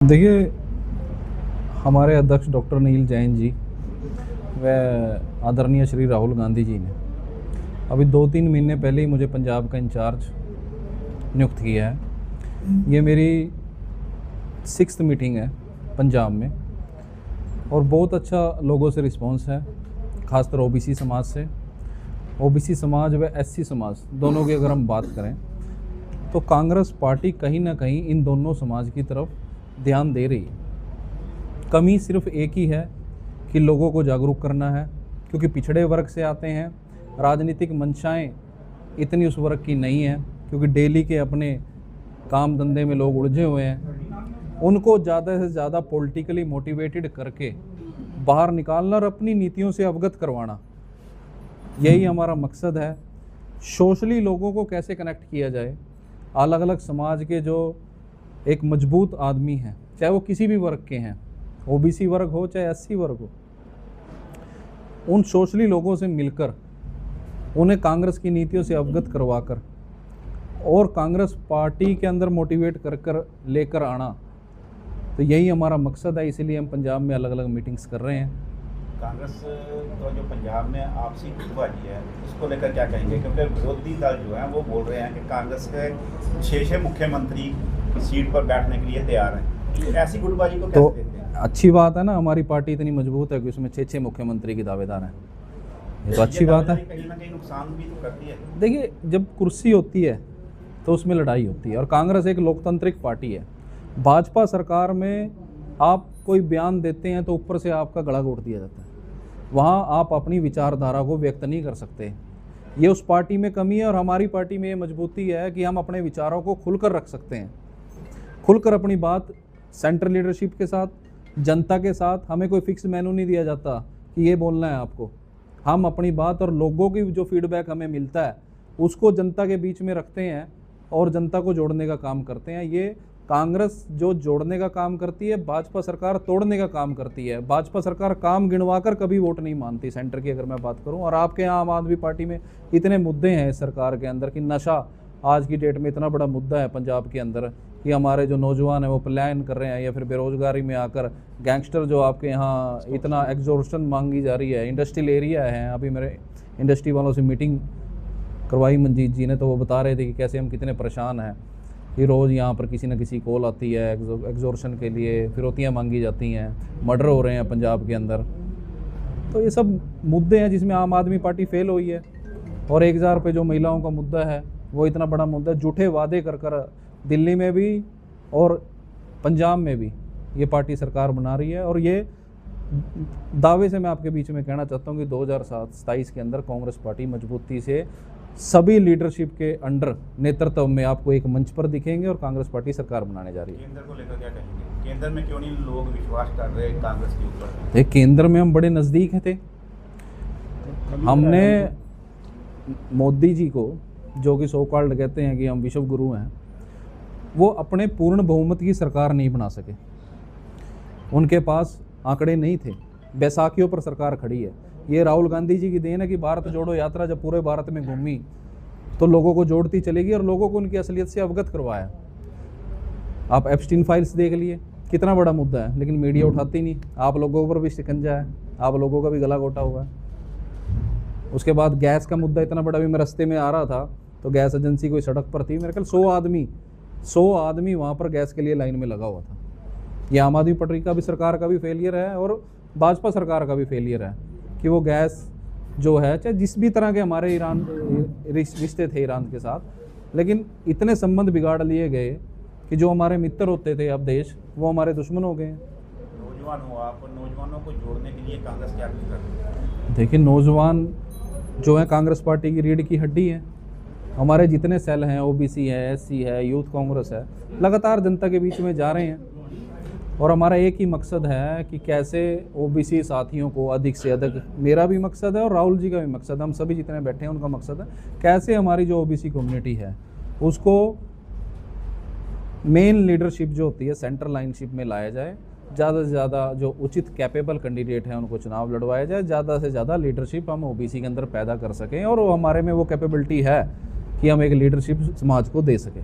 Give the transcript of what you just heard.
देखिए, हमारे अध्यक्ष डॉक्टर नील जैन जी व आदरणीय श्री राहुल गांधी जी ने अभी 2-3 महीने पहले ही मुझे पंजाब का इंचार्ज नियुक्त किया है। ये मेरी 6th मीटिंग है पंजाब में और बहुत अच्छा लोगों से रिस्पांस है, ख़ासकर ओबीसी समाज से। ओबीसी समाज व एससी समाज दोनों की अगर हम बात करें तो कांग्रेस पार्टी कहीं ना कहीं इन दोनों समाज की तरफ ध्यान दे रही है। कमी सिर्फ एक ही है कि लोगों को जागरूक करना है, क्योंकि पिछड़े वर्ग से आते हैं। राजनीतिक मंशाएं इतनी उस वर्ग की नहीं है, क्योंकि डेली के अपने काम धंधे में लोग उलझे हुए हैं। उनको ज़्यादा से ज़्यादा पॉलिटिकली मोटिवेटेड करके बाहर निकालना और अपनी नीतियों से अवगत करवाना, यही हमारा मकसद है। सोशली लोगों को कैसे कनेक्ट किया जाए, अलग अलग समाज के जो एक मजबूत आदमी हैं, चाहे वो किसी भी वर्ग के हैं, ओबीसी वर्ग हो चाहे एससी वर्ग हो, उन सोशली लोगों से मिलकर उन्हें कांग्रेस की नीतियों से अवगत करवाकर और कांग्रेस पार्टी के अंदर मोटिवेट कर लेकर आना, तो यही हमारा मकसद है। इसीलिए हम पंजाब में अलग अलग मीटिंग्स कर रहे हैं। कांग्रेस तो जो पंजाब में आपसी गुटबाजी है उसको लेकर क्या कहेंगे, क्योंकि विरोधी दल जो है वो बोल रहे हैं कि कांग्रेस के 6 मुख्यमंत्री सीट पर बैठने के लिए तैयार हैं। ऐसी गुटबाजी को कैसे देखते हैं? अच्छी बात है ना, हमारी पार्टी इतनी मजबूत है कि उसमें 6 मुख्यमंत्री की दावेदार हैं, ये तो अच्छी बात है। कहीं ना कहीं नुकसान भी तो करती है। देखिए, जब कुर्सी होती है तो उसमें लड़ाई होती है, और कांग्रेस एक लोकतांत्रिक पार्टी है। भाजपा सरकार में आप कोई बयान देते हैं तो ऊपर से आपका गला घोट दिया जाता है, वहाँ आप अपनी विचारधारा को व्यक्त नहीं कर सकते। ये उस पार्टी में कमी है, और हमारी पार्टी में ये मजबूती है कि हम अपने विचारों को खुलकर रख सकते हैं, खुलकर अपनी बात सेंट्रल लीडरशिप के साथ, जनता के साथ। हमें कोई फिक्स मेनू नहीं दिया जाता कि ये बोलना है आपको। हम अपनी बात और लोगों की जो फीडबैक हमें मिलता है उसको जनता के बीच में रखते हैं और जनता को जोड़ने का काम करते हैं। ये कांग्रेस जो जोड़ने का काम करती है, भाजपा सरकार तोड़ने का काम करती है। भाजपा सरकार काम गिनवाकर कभी वोट नहीं मानती सेंटर की, अगर मैं बात करूं। और आपके यहाँ आम आदमी पार्टी में इतने मुद्दे हैं इस सरकार के अंदर कि नशा आज की डेट में इतना बड़ा मुद्दा है पंजाब के अंदर कि हमारे जो नौजवान हैं वो पलायन कर रहे हैं या फिर बेरोजगारी में आकर। गैंगस्टर जो आपके यहाँ इतना एग्जॉर्शन मांगी जा रही है, इंडस्ट्रियल एरिया है। अभी मेरे इंडस्ट्री वालों से मीटिंग करवाई मंजीत जी ने, तो वो बता रहे थे कि कैसे हम कितने परेशान हैं कि रोज़ यहाँ पर किसी न किसी कॉल आती है एग्जॉर्शन के लिए, फिरौतियाँ मांगी जाती हैं, मर्डर हो रहे हैं पंजाब के अंदर। तो ये सब मुद्दे हैं जिसमें आम आदमी पार्टी फेल हुई है। और 1000 रुपये जो महिलाओं का मुद्दा है वो इतना बड़ा मुद्दा है। झूठे वादे कर दिल्ली में भी और पंजाब में भी ये पार्टी सरकार बना रही है। और ये दावे से मैं आपके बीच में कहना चाहता हूँ कि 2027 के अंदर कांग्रेस पार्टी मजबूती से सभी लीडरशिप के अंडर नेतृत्व में आपको एक मंच पर दिखेंगे और कांग्रेस पार्टी सरकार बनाने जा रही है। केंद्र को लेकर क्या कहेंगे? केंद्र में क्यों नहीं लोग विश्वास कर रहे कांग्रेस के ऊपर? देख, केंद्र में हम बड़े नज़दीक थे। हमने मोदी जी को, जो कि सो कॉल्ड कहते हैं कि हम विश्व गुरु हैं, वो अपने पूर्ण बहुमत की सरकार नहीं बना सके। उनके पास आंकड़े नहीं थे। बैसाखियों पर सरकार खड़ी है। ये राहुल गांधी जी की देन है कि भारत जोड़ो यात्रा जब पूरे भारत में घूमी तो लोगों को जोड़ती चलेगी और लोगों को उनकी असलियत से अवगत करवाया। आप एप्स्टीन फाइल्स देख लिए, कितना बड़ा मुद्दा है, लेकिन मीडिया उठाती नहीं। आप लोगों पर भी शिकंजा है, आप लोगों का भी गला घोटा हुआ है। उसके बाद गैस का मुद्दा इतना बड़ा, भी मैं रास्ते में आ रहा था तो गैस एजेंसी कोई सड़क पर थी, मेरे ख्याल 100 आदमी वहाँ पर गैस के लिए लाइन में लगा हुआ था। ये आम आदमी पार्टी का भी, सरकार का भी फेलियर है और भाजपा सरकार का भी फेलियर है कि वो गैस जो है, चाहे जिस भी तरह के हमारे ईरान रिश्ते थे ईरान के साथ, लेकिन इतने संबंध बिगाड़ लिए गए कि जो हमारे मित्र होते थे अब देश, वो हमारे दुश्मन हो गए हैं। नौजवान हो आप, नौजवानों को जोड़ने के लिए कांग्रेस क्या कुछ कर रही है? देखिए, नौजवान जो है कांग्रेस पार्टी की रीढ़ की हड्डी है। हमारे जितने सेल हैं, ओबीसी है, एससी है, यूथ कांग्रेस है, लगातार जनता के बीच में जा रहे हैं। और हमारा एक ही मकसद है कि कैसे ओबीसी साथियों को अधिक से अधिक, मेरा भी मकसद है और राहुल जी का भी मकसद है, हम सभी जितने बैठे हैं उनका मकसद है, कैसे हमारी जो ओबीसी कम्युनिटी है उसको मेन लीडरशिप जो होती है सेंट्रल लाइनशिप में लाया जाए। ज़्यादा से ज़्यादा जो उचित कैपेबल कैंडिडेट हैं उनको चुनाव लड़वाया जाए। ज़्यादा से ज़्यादा लीडरशिप हम ओबीसी के अंदर पैदा कर सकें और हमारे में वो कैपेबिलिटी है कि हम एक लीडरशिप समाज को दे सकें।